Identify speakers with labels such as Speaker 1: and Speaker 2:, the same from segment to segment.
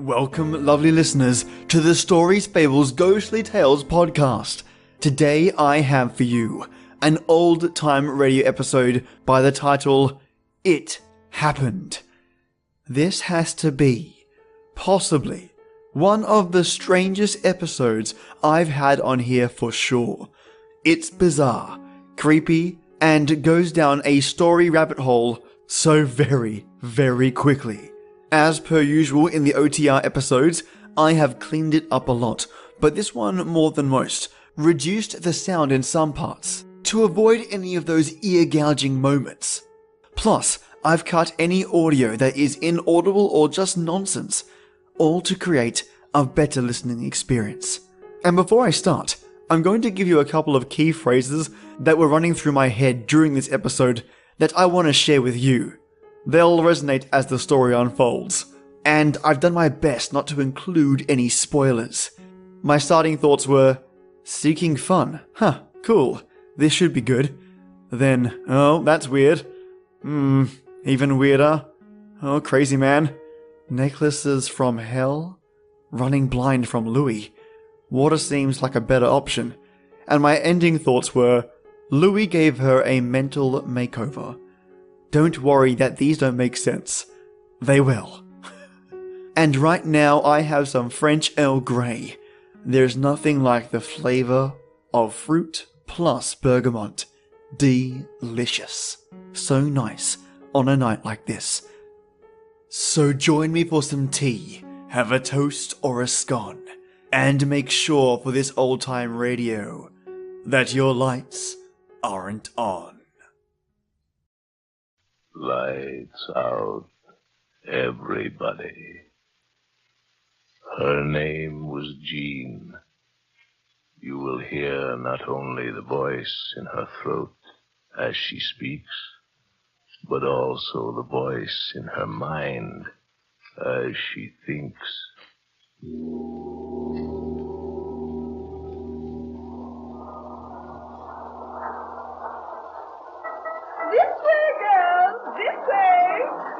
Speaker 1: Welcome, lovely listeners, to the Stories, Fables, Ghostly Tales podcast. Today I have for you an old-time radio episode by the title, It Happened. This has to be, possibly, one of the strangest episodes I've had on here for sure. It's bizarre, creepy, and goes down a story rabbit hole so very, very quickly. As per usual in the OTR episodes, I have cleaned it up a lot, but this one more than most, reduced the sound in some parts, to avoid any of those ear-gouging moments. Plus, I've cut any audio that is inaudible or just nonsense, all to create a better listening experience. And before I start, I'm going to give you a couple of key phrases that were running through my head during this episode that I want to share with you. They'll resonate as the story unfolds, and I've done my best not to include any spoilers. My starting thoughts were, seeking fun. Huh, cool. This should be good. Then, oh, that's weird. Even weirder. Oh, crazy man. Necklaces from hell? Running blind from Louis. Water seems like a better option. And my ending thoughts were, Louis gave her a mental makeover. Don't worry that these don't make sense. They will. And right now I have some French Earl Grey. There's nothing like the flavor of fruit plus bergamot. Delicious. So nice on a night like this. So join me for some tea, have a toast or a scone, and make sure for this old-time radio that your lights aren't on.
Speaker 2: Lights out, everybody. Her name was Jean. You will hear not only the voice in her throat as she speaks, but also the voice in her mind as she thinks.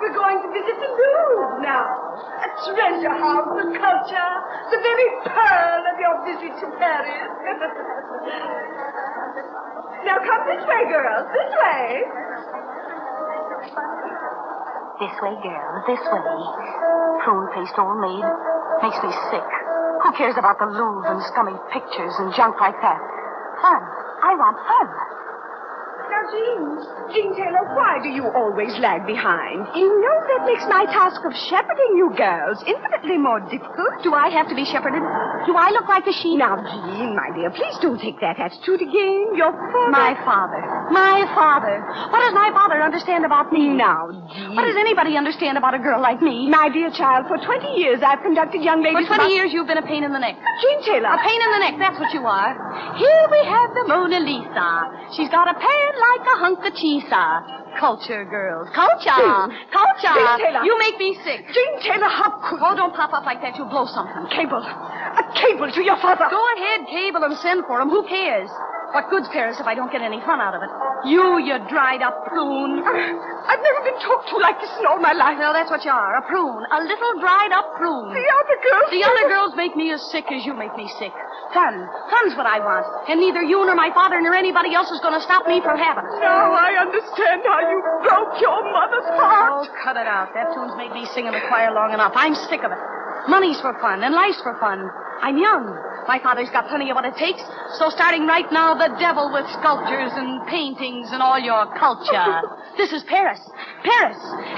Speaker 3: We're going to visit the Louvre now. A treasure house of culture. The very pearl of your visit to Paris. Now come this way, girls. This way.
Speaker 4: This way, girls. This way. Prune-faced old maid. Makes me sick. Who cares about the Louvre and scummy pictures and junk like that? Fun. I want fun.
Speaker 3: Now, Jean Taylor, why do you always lag behind? You know that makes my task of shepherding you girls infinitely more difficult.
Speaker 4: Do I have to be shepherded? Do I look like a sheep?
Speaker 3: Now, Jean, my dear, please don't take that attitude again. Your father...
Speaker 4: My father. What does my father understand about me?
Speaker 3: Now, Jean...
Speaker 4: What does anybody understand about a girl like me?
Speaker 3: My dear child, for 20 years I've conducted young ladies...
Speaker 4: For 20 years you've been a pain in the neck.
Speaker 3: Jean Taylor...
Speaker 4: A pain in the neck, that's what you are. Here we have the Mona Lisa. She's got a pan like a hunk of cheese. Culture, girls. Culture.
Speaker 3: Jean Taylor.
Speaker 4: You make me sick.
Speaker 3: Jean Taylor, how could...
Speaker 4: Oh, don't pop up like that. You'll blow something.
Speaker 3: A cable to your father.
Speaker 4: Go ahead, cable him, send for him. Who cares? What good's Paris if I don't get any fun out of it? You dried-up prune.
Speaker 3: I've never been talked to like this in all my life.
Speaker 4: Well, that's what you are, a prune. A little dried-up prune.
Speaker 3: The other girls
Speaker 4: make me as sick as you make me sick. Fun. Fun's what I want. And neither you nor my father nor anybody else is going to stop me from having it.
Speaker 3: Now I understand how you broke your mother's heart.
Speaker 4: Oh, cut it out. That tune's made me sing in the choir long enough. I'm sick of it. Money's for fun, and life's for fun. I'm young. My father's got plenty of what it takes. So starting right now, the devil with sculptures and paintings and all your culture. This is Paris.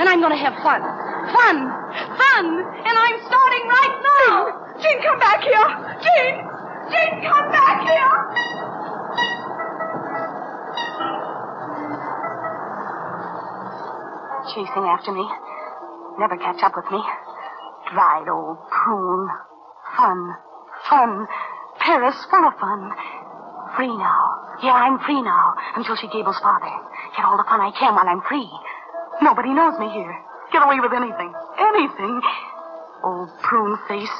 Speaker 4: And I'm going to have fun. Fun. And I'm starting right now.
Speaker 3: Jean, come back here. Jean, come back here.
Speaker 4: Chasing after me. Never catch up with me. Dried old prune. Fun. Paris full of fun. Free now. Yeah, I'm free now. Until she Gable's father. Get all the fun I can while I'm free. Nobody knows me here. Get away with anything. Old prune face.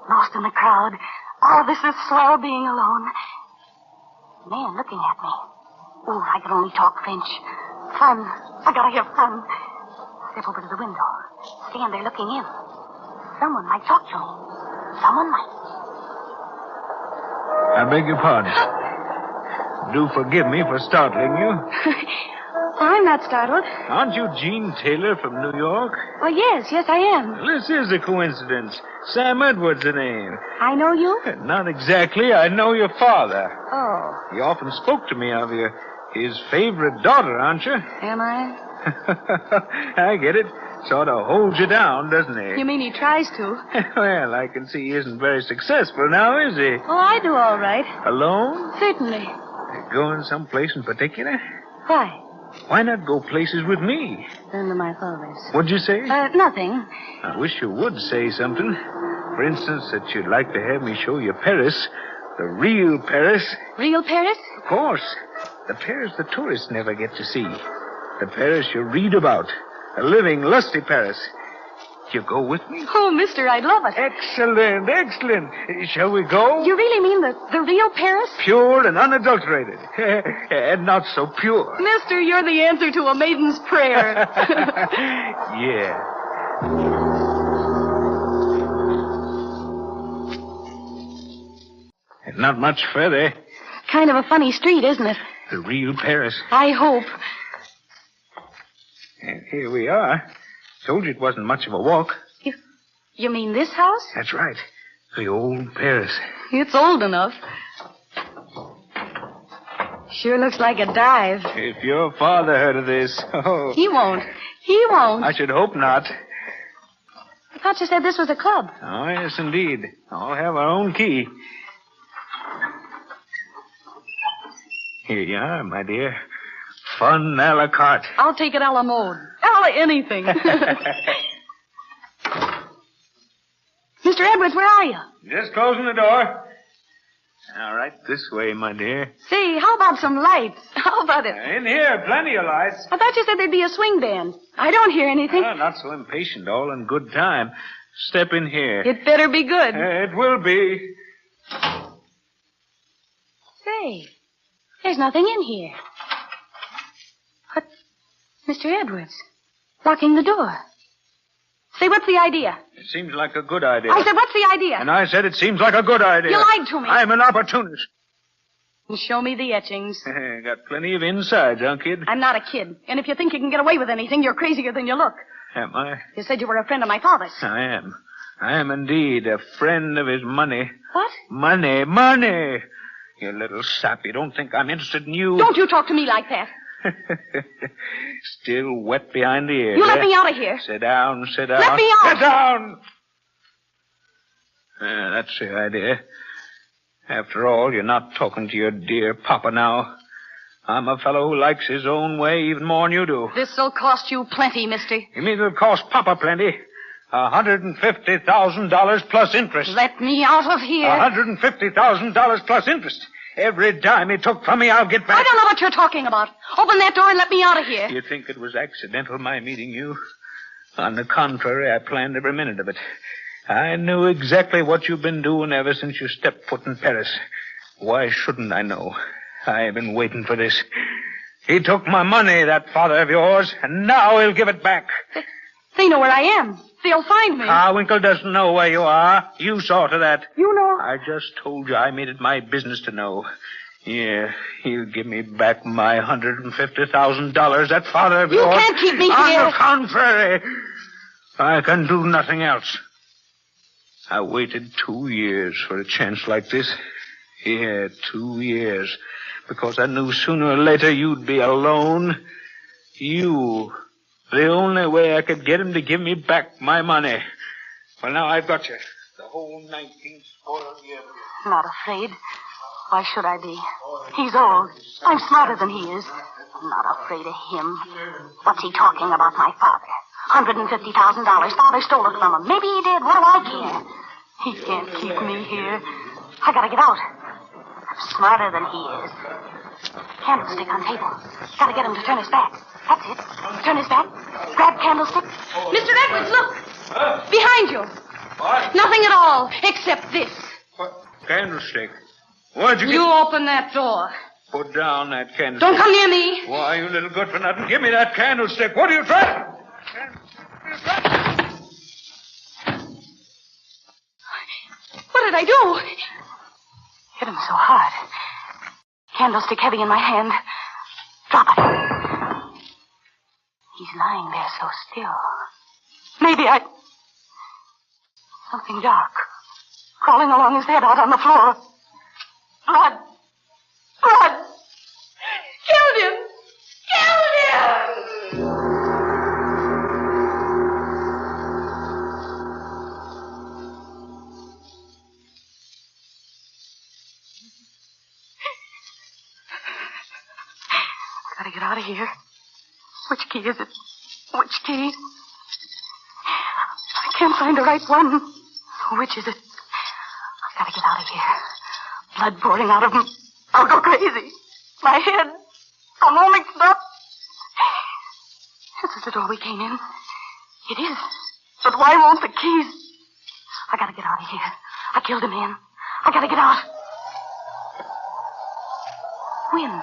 Speaker 4: Lost in the crowd. All this is swell being alone. Man looking at me. Oh, I can only talk French. Fun. I gotta have fun. Step over to the window. Stand there looking in. Someone might talk to me. Someone might.
Speaker 5: I beg your pardon. Do forgive me for startling you.
Speaker 4: I'm not startled.
Speaker 5: Aren't you Gene Taylor from New York?
Speaker 4: Well, yes, I am.
Speaker 5: Well, this is a coincidence. Sam Edwards' the name.
Speaker 4: I know you?
Speaker 5: Not exactly. I know your father.
Speaker 4: Oh.
Speaker 5: He often spoke to me of you. His favorite daughter, aren't you?
Speaker 4: Am I?
Speaker 5: I get it. Sort of holds you down, doesn't he?
Speaker 4: You mean he tries to?
Speaker 5: Well, I can see he isn't very successful now, is he?
Speaker 4: Oh, I do all right.
Speaker 5: Alone?
Speaker 4: Certainly.
Speaker 5: Going someplace in particular?
Speaker 4: Why?
Speaker 5: Why not go places with me?
Speaker 4: Then to my father's.
Speaker 5: What'd you say?
Speaker 4: Nothing.
Speaker 5: I wish you would say something. For instance, that you'd like to have me show you Paris. The real Paris.
Speaker 4: Real Paris?
Speaker 5: Of course. The Paris the tourists never get to see. The Paris you read about. A living, lusty Paris. You go with me?
Speaker 4: Oh, mister, I'd love it.
Speaker 5: Excellent, excellent. Shall we go?
Speaker 4: You really mean the real Paris?
Speaker 5: Pure and unadulterated. And not so pure.
Speaker 4: Mister, you're the answer to a maiden's prayer.
Speaker 5: Yeah. And not much further.
Speaker 4: Kind of a funny street, isn't it?
Speaker 5: The real Paris.
Speaker 4: I hope.
Speaker 5: And here we are. Told you it wasn't much of a walk.
Speaker 4: You mean this house?
Speaker 5: That's right. The old Paris.
Speaker 4: It's old enough. Sure looks like a dive.
Speaker 5: If your father heard of this, oh.
Speaker 4: He won't. He won't.
Speaker 5: I should hope not.
Speaker 4: I thought you said this was a club.
Speaker 5: Oh, yes, indeed. All have our own key. Here you are, my dear. Fun a la carte.
Speaker 4: I'll take it a la mode. A la anything. Mr. Edwards, where are you?
Speaker 5: Just closing the door. All right, this way, my dear.
Speaker 4: Say, how about some lights? How about it?
Speaker 5: In here, plenty of lights.
Speaker 4: I thought you said there'd be a swing band. I don't hear anything.
Speaker 5: Oh, not so impatient, all in good time. Step in here.
Speaker 4: It better be good.
Speaker 5: It will be.
Speaker 4: Say, there's nothing in here. But, Mr. Edwards, locking the door. Say, what's the idea?
Speaker 5: It seems like a good idea.
Speaker 4: I said, what's the idea?
Speaker 5: And I said it seems like a good idea.
Speaker 4: You lied to me.
Speaker 5: I'm an opportunist.
Speaker 4: Show me the etchings.
Speaker 5: Got plenty of insides, huh, kid?
Speaker 4: I'm not a kid. And if you think you can get away with anything, you're crazier than you look.
Speaker 5: Am I?
Speaker 4: You said you were a friend of my father's.
Speaker 5: I am. I am indeed a friend of his money.
Speaker 4: What?
Speaker 5: Money, money. You little sap, you don't think I'm interested in you?
Speaker 4: Don't you talk to me like that.
Speaker 5: Still wet behind the ears.
Speaker 4: You let me out of here.
Speaker 5: Sit down, sit down.
Speaker 4: Let me out.
Speaker 5: Sit down. That's the idea. After all, you're not talking to your dear papa now. I'm a fellow who likes his own way even more than you do.
Speaker 4: This'll cost you plenty, mister.
Speaker 5: You mean it'll cost papa plenty? $150,000 plus interest.
Speaker 4: Let me out of here.
Speaker 5: $150,000 plus interest. Every dime he took from me, I'll get back.
Speaker 4: I don't know what you're talking about. Open that door and let me out of here.
Speaker 5: You think it was accidental, my meeting you? On the contrary, I planned every minute of it. I knew exactly what you've been doing ever since you stepped foot in Paris. Why shouldn't I know? I've been waiting for this. He took my money, that father of yours, and now he'll give it back.
Speaker 4: They know where I am. They'll find me.
Speaker 5: Carwinkle doesn't know where you are. You saw to that.
Speaker 4: You know.
Speaker 5: I just told you I made it my business to know. Yeah, he'll give me back my $150,000, that father of yours.
Speaker 4: You can't keep me here.
Speaker 5: On the contrary, I can do nothing else. I waited 2 years for a chance like this. Yeah, 2 years. Because I knew sooner or later you'd be alone. You. The only way I could get him to give me back my money. Well, now I've got you. The whole 19 spoiled year.
Speaker 4: Not afraid. Why should I be? He's old. I'm smarter than he is. I'm not afraid of him. What's he talking about, my father? $150,000. Father stole it from him. Maybe he did. What do I care? He can't keep me here. I gotta get out. I'm smarter than he is. Candlestick on table. Gotta get him to turn his back. That's it. Turn his back. Grab candlestick. Mr. Edwards, look. Behind you.
Speaker 5: What?
Speaker 4: Nothing at all, except this.
Speaker 5: What? Candlestick? Where'd you get...
Speaker 4: You open that door.
Speaker 5: Put down that candlestick.
Speaker 4: Don't come near me.
Speaker 5: Why, you little good for nothing. Give me that candlestick. What are you trying?
Speaker 3: did I do?
Speaker 4: Hit him so hard. Candlestick heavy in my hand. Drop it. He's lying there so still. Maybe something dark. Crawling along his head out on the floor. Blood. Blood.
Speaker 3: Killed him! Killed him!
Speaker 4: Gotta get out of here. Which key is it? Which key? I can't find the right one. Which is it? I've got to get out of here. Blood pouring out of him. I'll go crazy. My head. I'm all mixed up. This is the door we came in. It is. But why won't the keys? I gotta get out of here. I killed a man. I gotta get out. Wind.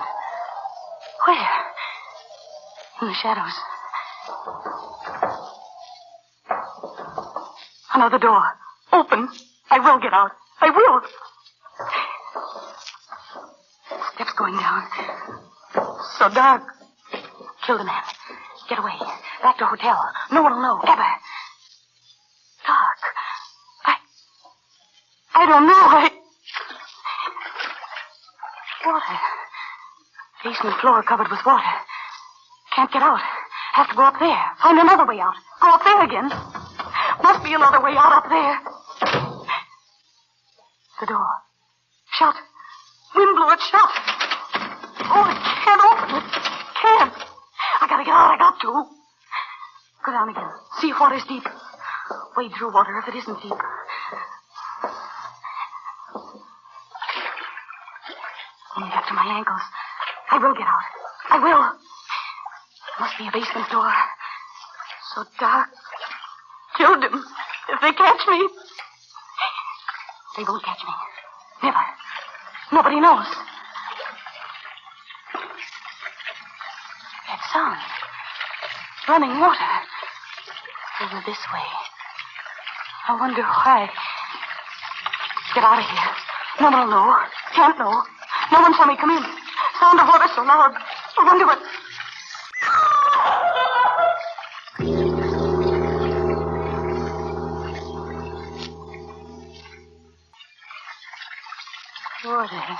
Speaker 4: Where? In the shadows. Another door. Open. I will get out. I will. Steps going down. So dark. Kill the man. Get away. Back to hotel. No one will know. Ever. Dark. I don't know. Water. Basement floor covered with water. Can't get out. Have to go up there. Find another way out. Go up there again. Must be another way out up there. The door. Shut. Wind blew it shut. Oh, I can't open it. Can't. I gotta get out. I got to. Go down again. See if water's deep. Wade through water if it isn't deep. Only up to my ankles. I will get out. I will. Must be a basement door. So dark. Killed him. If they catch me. They won't catch me. Never. Nobody knows. That sound. Running water. Over this way. I wonder why. Get out of here. No one will know. Can't know. No one saw me come in. Sound of water so loud. I wonder what... Water.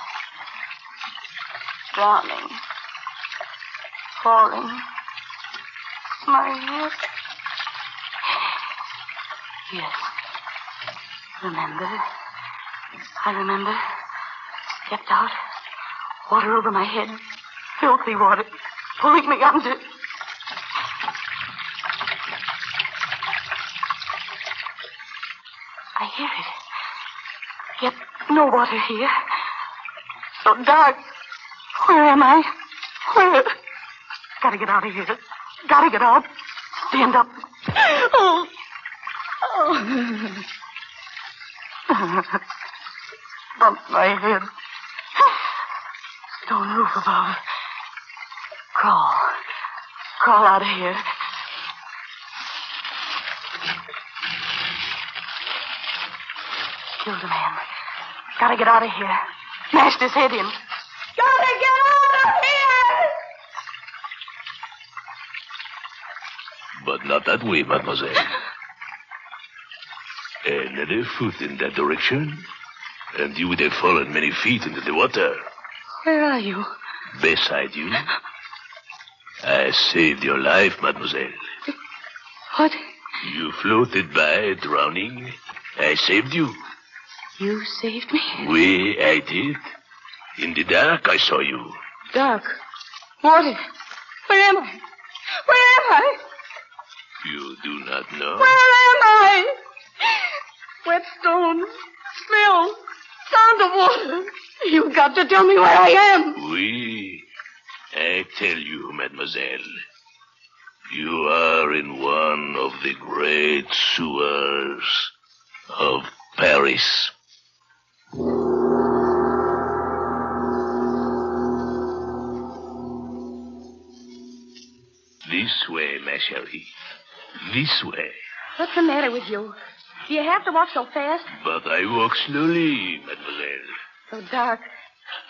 Speaker 4: Drowning. Falling. My head. Yes. Remember. I remember. Stepped out. Water over my head. Filthy water. Pulling me under. I hear it. Yet no water here. So dark. Where am I? Where? Gotta get out of here. Gotta get out. Stand up. Oh. Bumped my head. Stone roof above. Crawl. Crawl out of here. Killed a man. Gotta get out of here. Mashed his head in.
Speaker 3: Gotta get out of here!
Speaker 2: But not that way, mademoiselle. Another foot in that direction, and you would have fallen many feet into the water.
Speaker 4: Where are you?
Speaker 2: Beside you. I saved your life, mademoiselle.
Speaker 4: What?
Speaker 2: You floated by, drowning. I saved you.
Speaker 4: You saved me?
Speaker 2: Oui, I did. In the dark, I saw you.
Speaker 4: Dark. Water. Where am I? Where am I?
Speaker 2: You do not know?
Speaker 4: Where am I? Wet stone. Smell. Sound of water. You've got to tell me where I am.
Speaker 2: Oui. I tell you, mademoiselle. You are in one of the great sewers of Paris. This way, ma chérie. This way.
Speaker 4: What's the matter with you? Do you have to walk so fast?
Speaker 2: But I walk slowly, mademoiselle.
Speaker 4: So dark.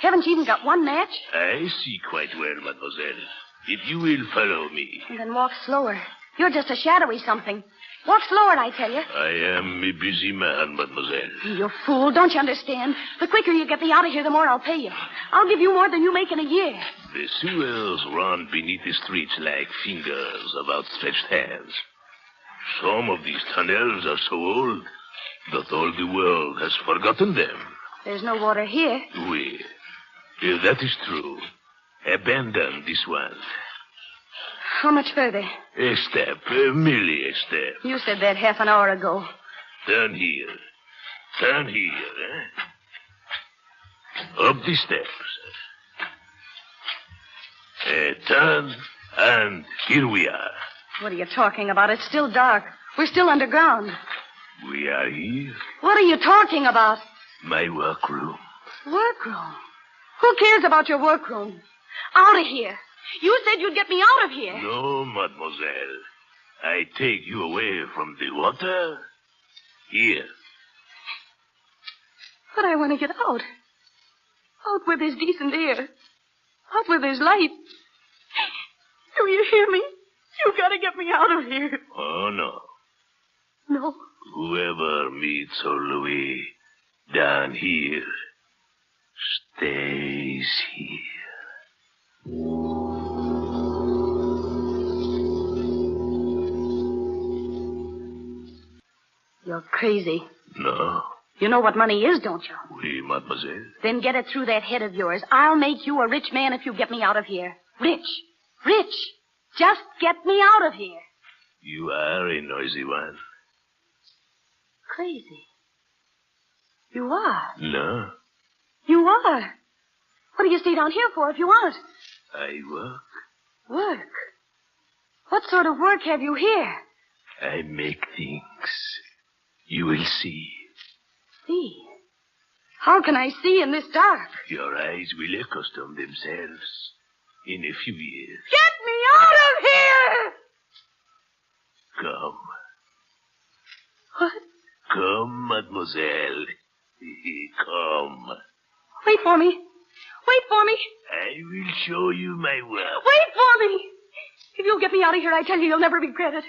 Speaker 4: Haven't you even got one match?
Speaker 2: I see quite well, mademoiselle. If you will follow me.
Speaker 4: Then walk slower. You're just a shadowy something. Walk slower, I tell you.
Speaker 2: I am a busy man, mademoiselle.
Speaker 4: You fool. Don't you understand? The quicker you get me out of here, the more I'll pay you. I'll give you more than you make in a year.
Speaker 2: The sewers run beneath the streets like fingers of outstretched hands. Some of these tunnels are so old that all the world has forgotten them.
Speaker 4: There's no water here.
Speaker 2: Oui. If that is true, abandon this one.
Speaker 4: How much further?
Speaker 2: A step, merely a step.
Speaker 4: You said that half an hour ago.
Speaker 2: Turn here. Turn here, Up the steps. Turn, and here we are.
Speaker 4: What are you talking about? It's still dark. We're still underground.
Speaker 2: We are here.
Speaker 4: What are you talking about?
Speaker 2: My workroom.
Speaker 4: Workroom? Who cares about your workroom? Out of here. You said you'd get me out of here.
Speaker 2: No, mademoiselle. I take you away from the water. Here.
Speaker 4: But I want to get out. Out where there's decent air. Out where there's light. Do you hear me? You gotta get me out of here.
Speaker 2: Oh, no.
Speaker 4: No.
Speaker 2: Whoever meets old Louis down here stays here.
Speaker 4: You're crazy.
Speaker 2: No.
Speaker 4: You know what money is, don't you?
Speaker 2: Oui, mademoiselle.
Speaker 4: Then get it through that head of yours. I'll make you a rich man if you get me out of here. Rich. Rich. Just get me out of here.
Speaker 2: You are a noisy one.
Speaker 4: Crazy. You are.
Speaker 2: No.
Speaker 4: You are. What do you stay down here for if you aren't?
Speaker 2: I work.
Speaker 4: Work? What sort of work have you here?
Speaker 2: I make things. You will see.
Speaker 4: See? How can I see in this dark?
Speaker 2: Your eyes will accustom themselves in a few years.
Speaker 4: Get me out of here!
Speaker 2: Come.
Speaker 4: What?
Speaker 2: Come, mademoiselle. Come.
Speaker 4: Wait for me. Wait for me.
Speaker 2: I will show you my work.
Speaker 4: Wait for me. If you'll get me out of here, I tell you, you'll never regret it.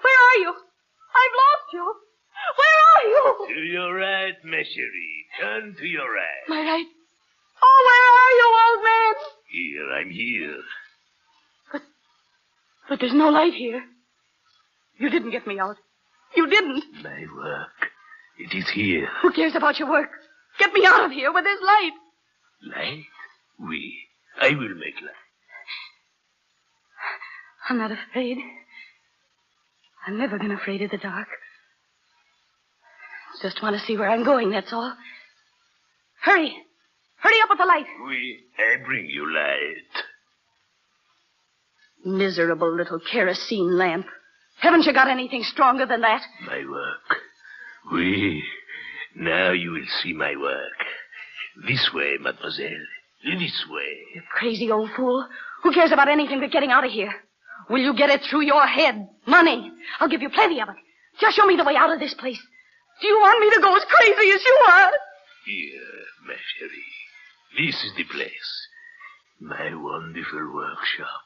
Speaker 4: Where are you? I've lost you. Where are you?
Speaker 2: To your right, ma chérie. Turn to your right.
Speaker 4: My right? Oh, where are you, old man?
Speaker 2: Here, I'm here.
Speaker 4: But there's no light here. You didn't get me out. You didn't.
Speaker 2: My work. It is here.
Speaker 4: Who cares about your work? Get me out of here where there's light.
Speaker 2: Light? Oui. I will make light.
Speaker 4: I'm not afraid. I've never been afraid of the dark. Just want to see where I'm going, that's all. Hurry. Hurry up with the light.
Speaker 2: Oui. I bring you light.
Speaker 4: Miserable little kerosene lamp. Haven't you got anything stronger than that?
Speaker 2: My work. Oui. Now you will see my work. This way, mademoiselle. This way.
Speaker 4: You crazy old fool. Who cares about anything but getting out of here? Will you get it through your head? Money. I'll give you plenty of it. Just show me the way out of this place. Do you want me to go as crazy as you are?
Speaker 2: Here, ma chérie. This is the place. My wonderful workshop.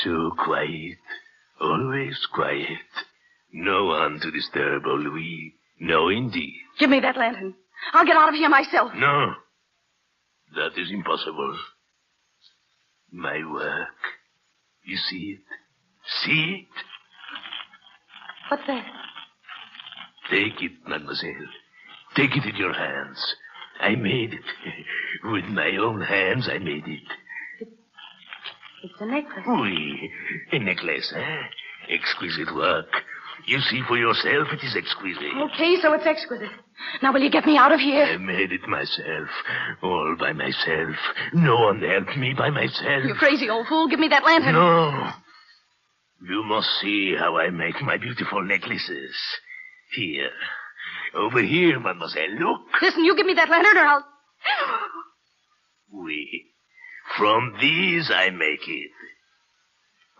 Speaker 2: So quiet. Always quiet. No one to disturb old Louis. No, indeed.
Speaker 4: Give me that lantern. I'll get out of here myself.
Speaker 2: No. That is impossible. My work. You see it? See it?
Speaker 4: What's that?
Speaker 2: Take it, mademoiselle. Take it in your hands. I made it. With my own hands, I made it.
Speaker 4: It's a necklace.
Speaker 2: Oui, a necklace, Exquisite work. You see for yourself it is exquisite.
Speaker 4: Okay, so it's exquisite. Now, will you get me out of here?
Speaker 2: I made it myself. All by myself. No one helped me by myself.
Speaker 4: You crazy old fool. Give me that lantern.
Speaker 2: No. You must see how I make my beautiful necklaces. Here. Over here, mademoiselle. Look.
Speaker 4: Listen, you give me that lantern or I'll...
Speaker 2: Oui. From these I make it.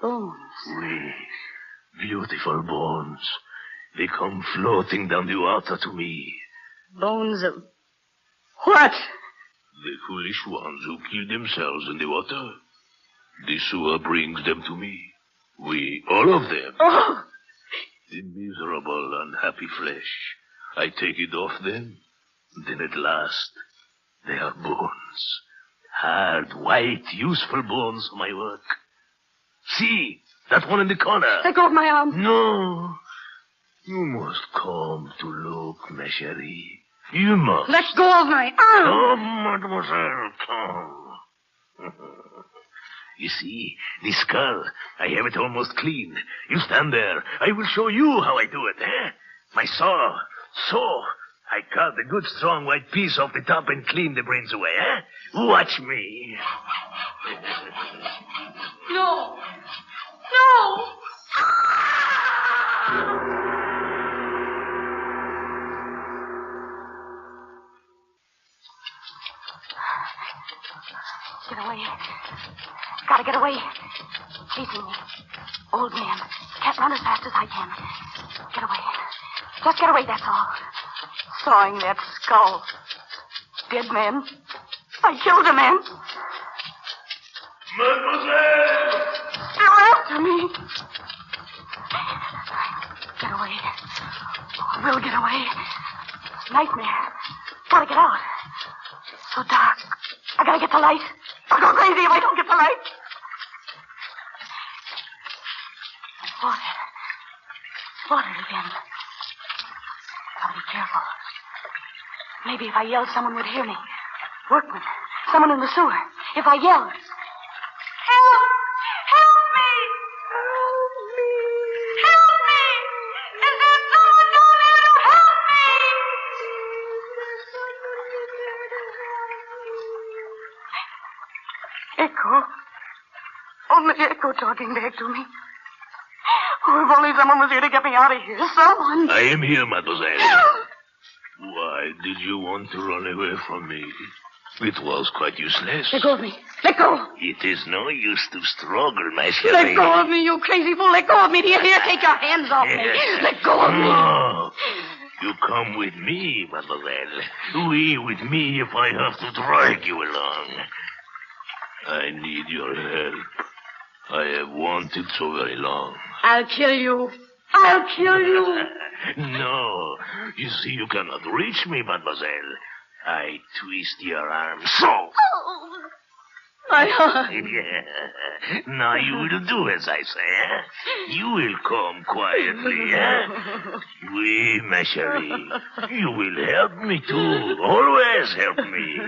Speaker 4: Bones.
Speaker 2: Oui. Beautiful bones. They come floating down the water to me.
Speaker 4: Bones of what?
Speaker 2: The foolish ones who kill themselves in the water. The sewer brings them to me. All of them.
Speaker 4: Oh!
Speaker 2: The miserable, unhappy flesh. I take it off them. Then at last, they are bones. Hard, white, useful bones for my work. See, that one in the corner.
Speaker 4: Let go of my arm.
Speaker 2: No. You must come to look, ma chérie. You must.
Speaker 4: Let go of my arm.
Speaker 2: Come, mademoiselle, come. You see, the skull, I have it almost clean. You stand there. I will show you how I do it, eh? My saw. So, I cut the good strong white piece off the top and clean the brains away, eh? Watch me.
Speaker 4: No. No. Get away. Gotta get away. Chasing me. Old man. Can't run as fast as I can. Get away. Just get away, that's all. Sawing that skull. Dead man. I killed a man.
Speaker 2: Mademoiselle!
Speaker 4: Still after me. Get away. We'll get away. Nightmare. Gotta get out. So dark. I gotta get the light. I'll go crazy if I don't get the light. Water again. Gotta be careful. Maybe if I yelled, someone would hear me. Workmen. Someone in the sewer. If I yelled. Help! Help me! Help me! Help me! Is there someone down there to help me? Echo. Only Echo talking back to me. Oh, if only someone was here to get me out of here. Someone.
Speaker 2: I am here, mademoiselle. Why did you want to run away from me? It was quite useless.
Speaker 4: Let go of me. Let go.
Speaker 2: It is no use to struggle, my chérie.
Speaker 4: Let go of me, you crazy fool. Let go of me. Here, take your hands off me. Let go of me.
Speaker 2: No. You come with me, mademoiselle. With me if I have to drag you along. I need your help. I have wanted so very long.
Speaker 4: I'll kill you. I'll kill you.
Speaker 2: No. You see, you cannot reach me, mademoiselle. I twist your arm so.
Speaker 4: Oh, my arm.
Speaker 2: Yeah. Now you will do as I say, eh? You will come quietly, eh? Oui, ma chérie. You will help me too. Always help me.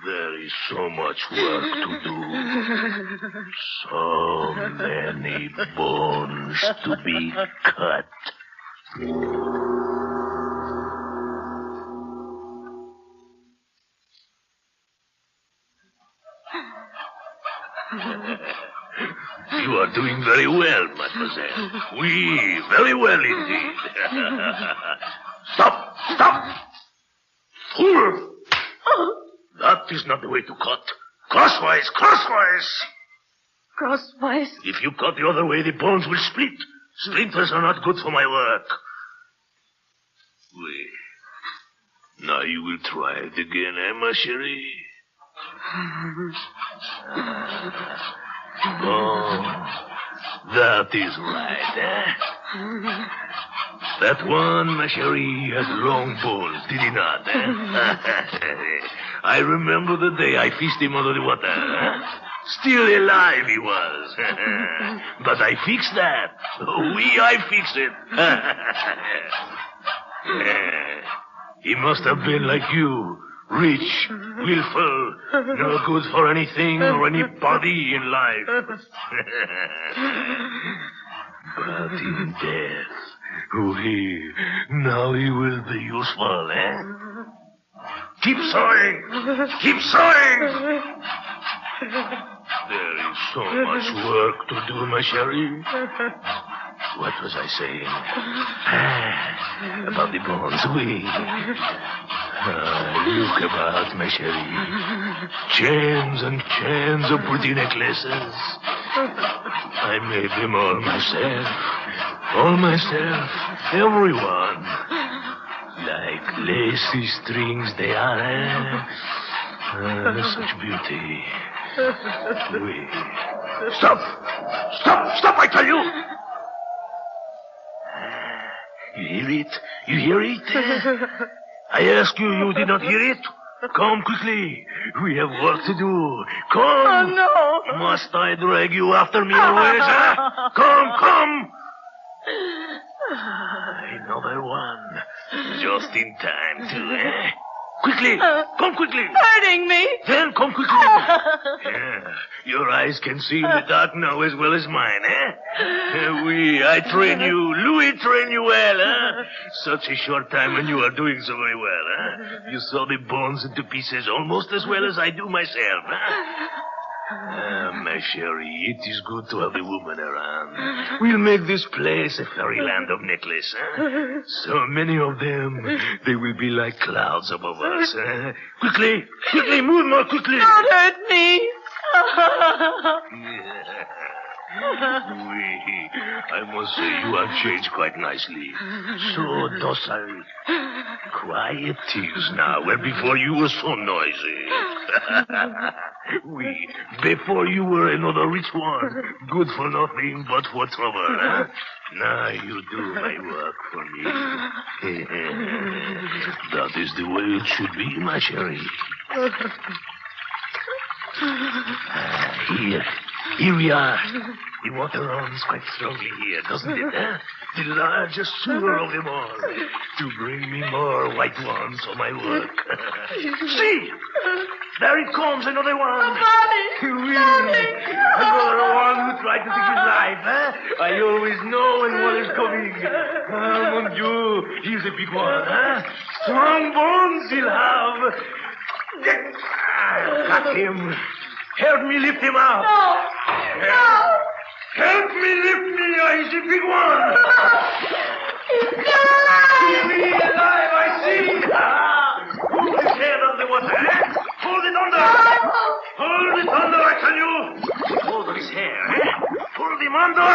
Speaker 2: There is so much work to do. So many bones to be cut. You are doing very well, mademoiselle. Oui, very well indeed. Stop! Fool! That is not the way to cut. Crosswise!
Speaker 4: Crosswise?
Speaker 2: If you cut the other way, the bones will split. Splinters are not good for my work. Oui. Now you will try it again, eh, ma chérie? Oh, that is right, eh? That one, ma chérie, had long bones, did he not, eh? I remember the day I fished him under the water, eh? Still alive he was. But I fixed that. I fixed it. He must have been like you. Rich, willful, no good for anything or anybody in life. But in death, now he will be useful, eh? Keep sawing! There is so much work to do, ma chérie. What was I saying? About the bones, oui. Look about, ma chérie. Chains and chains of pretty necklaces. I made them all myself. all myself, everyone. Like lacy strings they are, such beauty. Stop! Stop, I tell you! You hear it? You hear it? I ask you, you did not hear it? Come quickly. We have work to do. Come.
Speaker 3: Oh, no.
Speaker 2: Must I drag you after me always, huh? Come. Another one. Just in time to, Quickly. Come quickly.
Speaker 3: Hurting me.
Speaker 2: Then come quickly. Yeah, your eyes can see in the dark now as well as mine, I train you. Louis train you well, Such a short time and you are doing so very well, You saw the bones into pieces almost as well as I do myself, my Sherry, it is good to have a woman around. We'll make this place a fairyland of necklace, So many of them, they will be like clouds above us, Quickly, move more quickly.
Speaker 3: Don't hurt me.
Speaker 2: I must say you have changed quite nicely. So docile. Quiet tears now, where before you were so noisy. Before you were another rich one, good for nothing but for trouble, Now you do my work for me. That is the way it should be, my Sherry. Here we are. The water runs quite strongly here, doesn't it, The largest sewer of them all. To bring me more white ones for my work. See! There it comes, another one. Another one who tried to take his life, I always know when one is coming. Mon Dieu, he's a big one, Strong bones he'll have. Got him. Help me lift him out.
Speaker 3: No.
Speaker 2: Help me lift me. He's a big one.
Speaker 3: He's still alive.
Speaker 2: He's alive, I see. Hold his head under the water, Hold it under. Hold it under, I tell you. Hold his hair, Hold him under.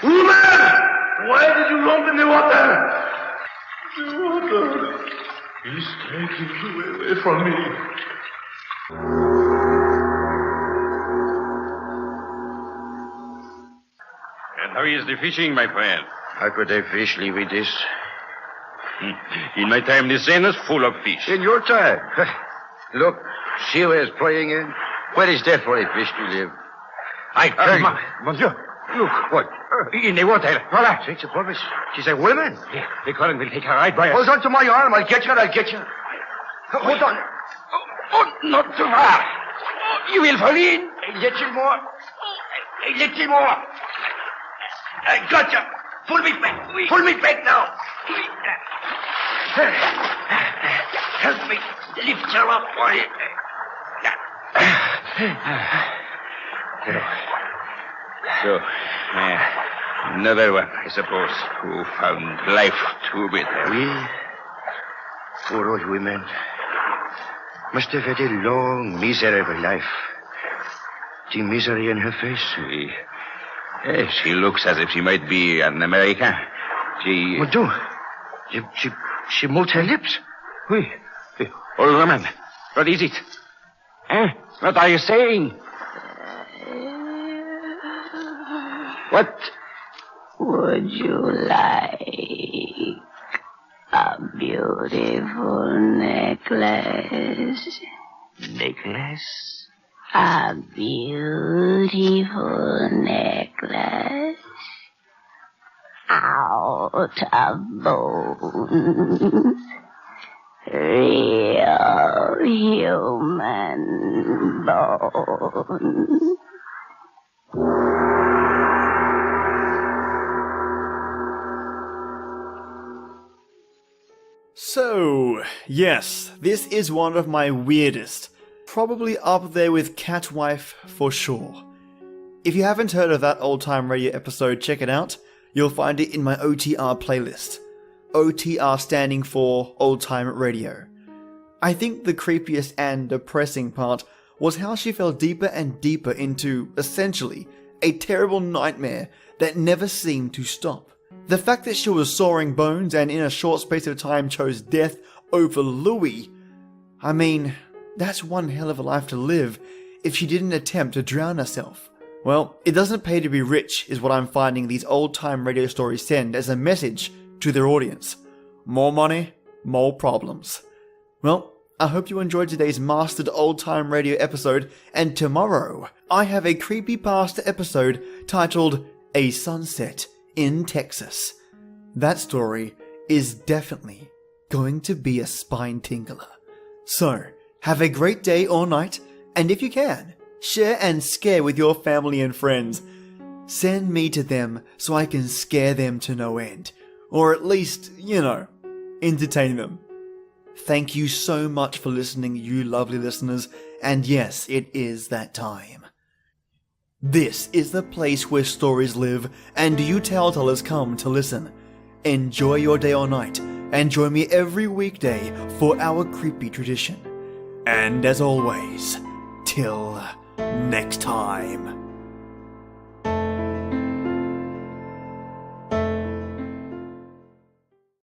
Speaker 2: Woman! Why did you lump in the water? The water is taking you away from me.
Speaker 6: And how is the fishing, my friend?
Speaker 7: How could I fish leave with this?
Speaker 6: In my time, the Seine is full of fish.
Speaker 7: In your time? Look, see where it's playing in? Where is there for a fish to live? I tell you.
Speaker 6: Monsieur,
Speaker 7: Look, what?
Speaker 6: in the water.
Speaker 7: Voila, it's a purpose. She's a woman.
Speaker 6: The current will take her right by us.
Speaker 7: Hold on to my arm. I'll get you. Hold on.
Speaker 6: Oh, not too far. You will fall in.
Speaker 7: A little more. I got you. Pull me back now. Help me lift her up, boy.
Speaker 6: So, another one, I suppose, who found life too bitter.
Speaker 7: We, poor old women, must have had a long, miserable life. The misery in her face.
Speaker 6: She looks as if she might be an American.
Speaker 7: Mon Dieu, she moved her lips.
Speaker 6: Oui. Old woman, what is it? What are you saying? What?
Speaker 4: Would you like a beautiful necklace?
Speaker 6: Necklace?
Speaker 4: A beautiful necklace out of bones. Real human bones.
Speaker 1: So, yes, this is one of my weirdest. Probably up there with Catwife for sure. If you haven't heard of that old time radio episode, check it out. You'll find it in my OTR playlist. OTR standing for Old Time Radio. I think the creepiest and depressing part was how she fell deeper and deeper into, essentially, a terrible nightmare that never seemed to stop. The fact that she was sawing bones and in a short space of time chose death over Louis, I mean, that's one hell of a life to live if she didn't attempt to drown herself. Well, it doesn't pay to be rich is what I'm finding these old-time radio stories send as a message to their audience. More money, more problems. Well, I hope you enjoyed today's mastered old-time radio episode, and tomorrow I have a creepypasta episode titled A Sunset in Texas. That story is definitely going to be a spine tingler. So, have a great day or night, and if you can, share and scare with your family and friends. Send me to them so I can scare them to no end. Or at least, entertain them. Thank you so much for listening, you lovely listeners, and yes, it is that time. This is the place where stories live, and you telltellers come to listen. Enjoy your day or night, and join me every weekday for our creepy tradition. And as always, till next time.